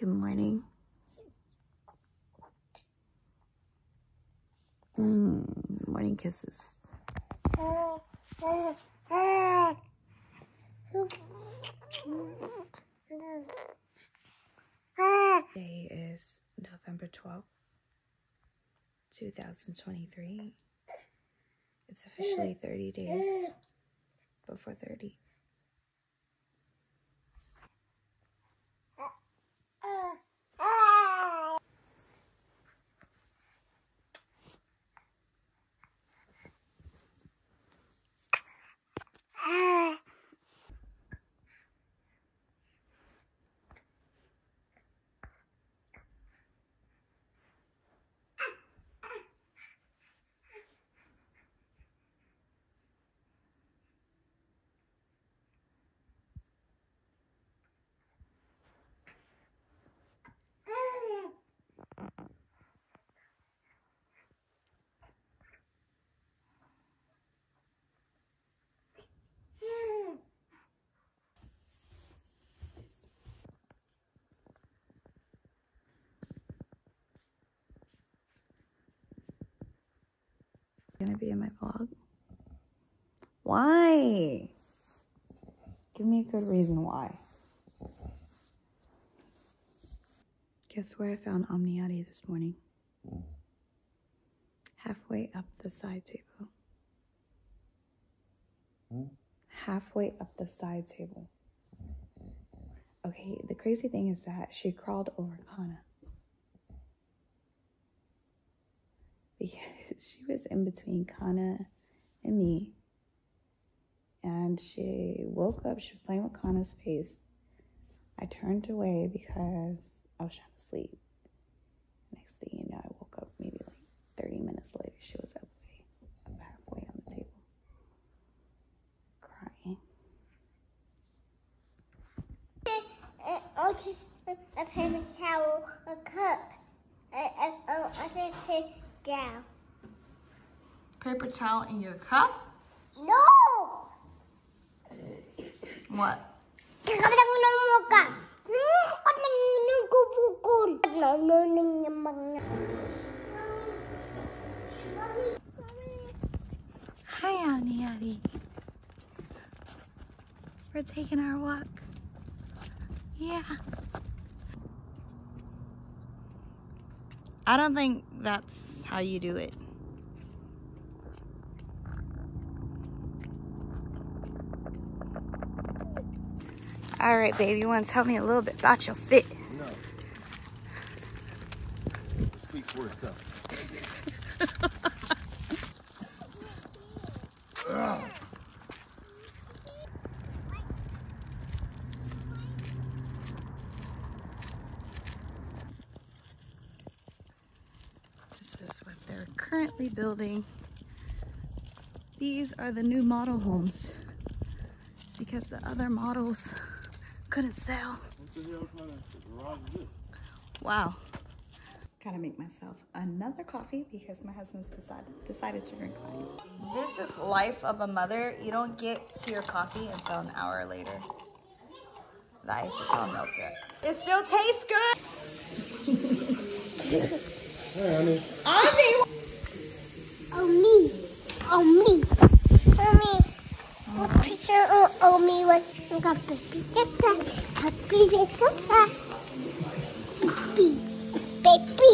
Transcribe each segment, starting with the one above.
Good morning. Morning kisses. Today is November 12th, 2023. It's officially 30 days before 30. Gonna be in my vlog? Why? Give me a good reason why. Guess where I found Omniati this morning? Halfway up the side table. Halfway up the side table. Okay, the crazy thing is that she crawled over Kana. Because she was in between Kana and me. And she woke up, she was playing with Kana's face. I turned away because I was trying to sleep. Next thing you know, I woke up maybe like 30 minutes later. She was up halfway on the table. Crying. I'll just a paper towel, a cup. I think it down. Paper towel in your cup? No! What? Hi, Omniati. We're taking our walk. Yeah. I don't think that's how you do it. All right, babe, you want to tell me a little bit about your fit? No. Speaks for itself. This is what they're currently building. These are the new model homes because the other models couldn't sell. What the hell kind of garage is this? Wow. Gotta make myself another coffee because my husband's decided to drink mine. This is life of a mother. You don't get to your coffee until an hour later. The ice is all melted. It still tastes good. Hey, honey. Oh, me. Oh, me. Oh, me. What picture of me was happy pizza. Happy pizza. Happy. Baby.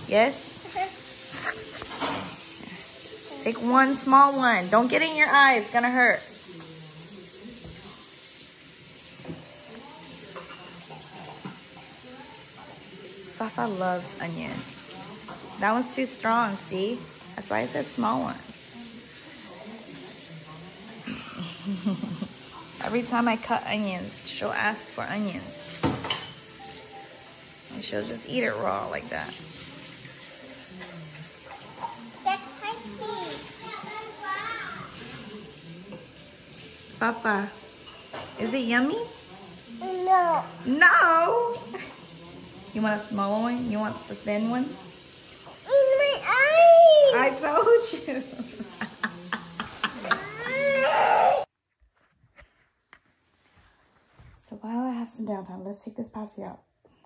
Yes? Take one small one. Don't get it in your eye. It's gonna hurt. Fafa loves onion. That one's too strong, see? That's why I said small one. Every time I cut onions, she'll ask for onions. And she'll just eat it raw like that. That's spicy. Papa, is it yummy? No. No! You want a small one? You want the thin one? In my eyes. I told you. So while I have some downtime, let's take this posse out,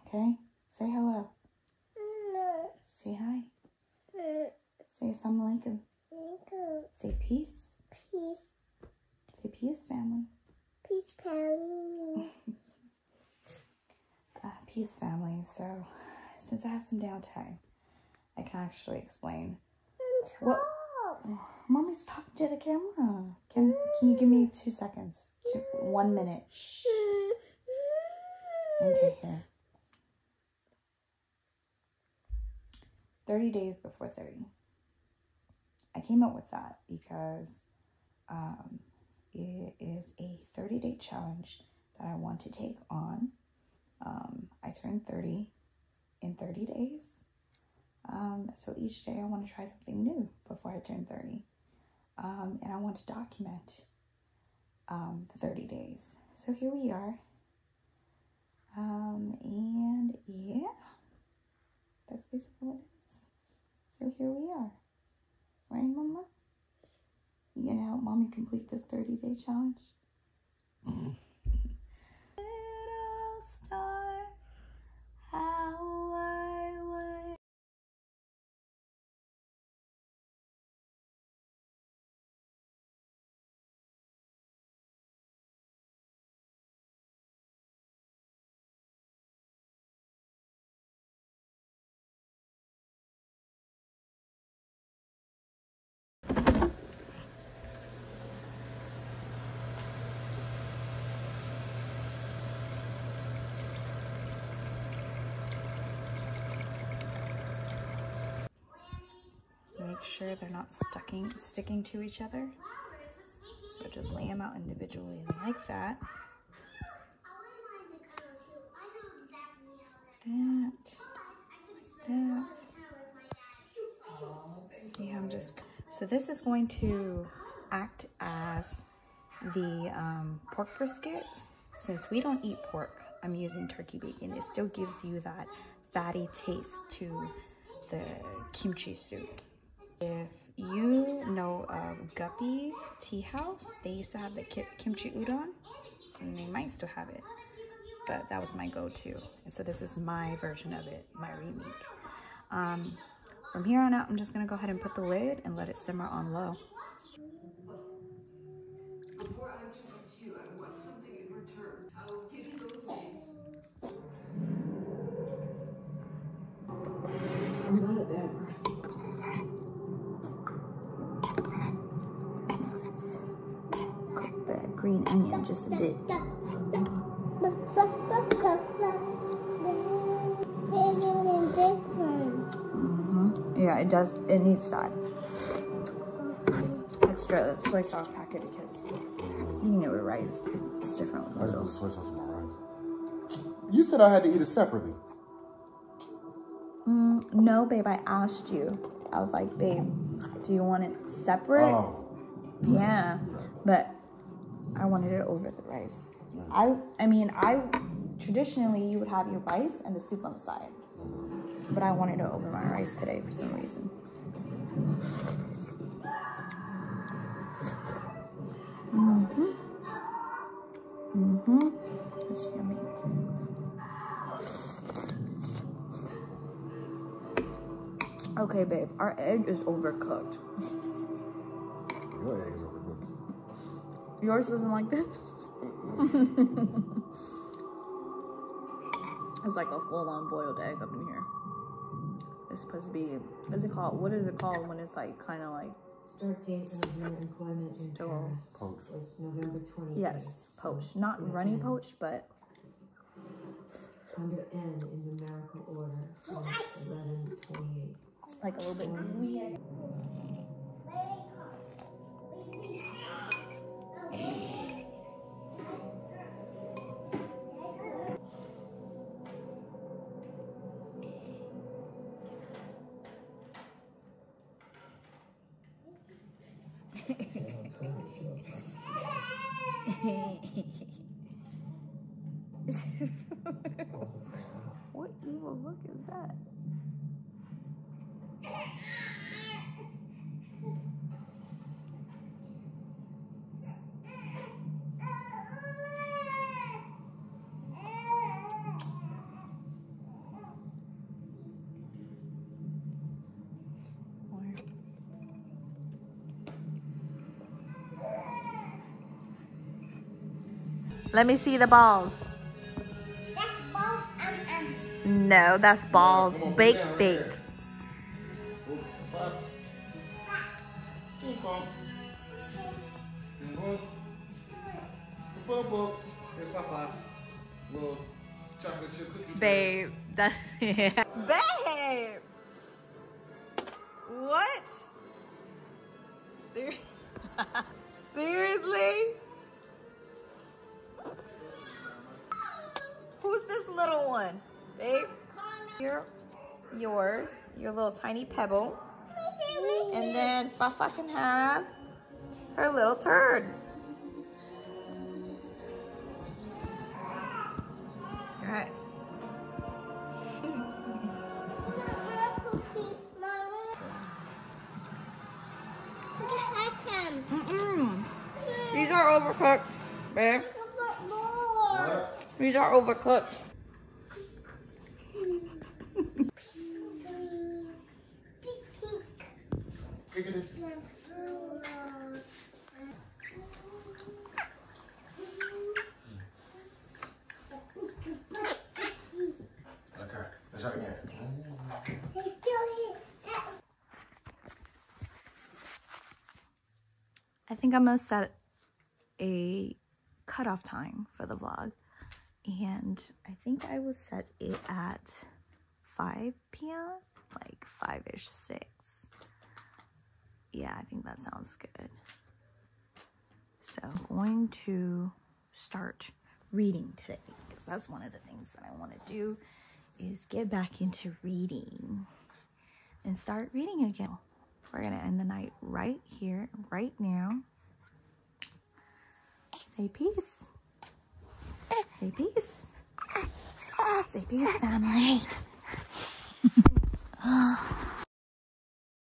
okay? Say hello. No. Say hi. Say assalamu alaikum. Say peace. Peace. Say peace, family. Peace, family. Peace, family. So, since I have some downtime, I can actually explain. What? Oh, Mommy's talking to the camera. Can you give me 2 seconds? 1 minute. Shh. Okay, here. 30 days before 30. I came up with that because it is a 30-day challenge that I want to take on. I turned 30 in 30 days. So each day I want to try something new before I turn 30. And I want to document the 30 days. So here we are. And yeah, that's basically what it is. So here we are. Right, Mama? You gonna help Mommy complete this 30-day challenge? Little star, how I would. Make sure they're not sticking to each other. So just lay them out individually like that. That. See, so this is going to act as the pork briskets. Since we don't eat pork, I'm using turkey bacon. It still gives you that fatty taste to the kimchi soup. If you know of Guppy Tea House, they used to have the kimchi udon, and they might still have it, but that was my go-to. And so this is my version of it, my remake. From here on out, I'm just gonna go ahead and put the lid and let it simmer on low. Before I connect you, I want something in return. I'll give you those names. I'm not a bad person. Cook that green onion just a bit. Yeah, it does. It needs that extra soy sauce packet because eating it with rice is different with noodles. I just put soy sauce in my rice. You said I had to eat it separately. No, babe. I asked you. I was like, babe, do you want it separate? Oh. Yeah, but I wanted it over the rice. I mean, traditionally you would have your rice and the soup on the side, but I wanted it over my rice today for some reason. It's yummy. Okay, babe, our egg is overcooked. Your egg is overcooked. Yours wasn't like that? It's like a full-on boiled egg up in here. It's supposed to be, what is it called when it's like kind of like Start date of your employment in Paris Poached. was November 20th. yes, poached. Not runny poached, but Under N in numerical order, 11:28. like a little bit gooey. What evil look is that? Let me see the balls. That's balls. No, that's balls. Bake, bake. Little chocolate chip cookie. Babe, that yeah. Babe! What? Seriously? Who's this little one? Babe? You're yours, your little tiny pebble. And then Fafa can have her little turd. All right. These are overcooked, babe. These are overcooked. Okay, let's try it again. I think I'm gonna set a cutoff time for the vlog, and I think I will set it at 5 p.m. like 5ish, 6. Yeah, I think that sounds good. So I'm going to start reading today, because that's one of the things that I want to do, is get back into reading and start reading again. We're gonna end the night right here, right now. Say peace. Say peace. Say peace, family.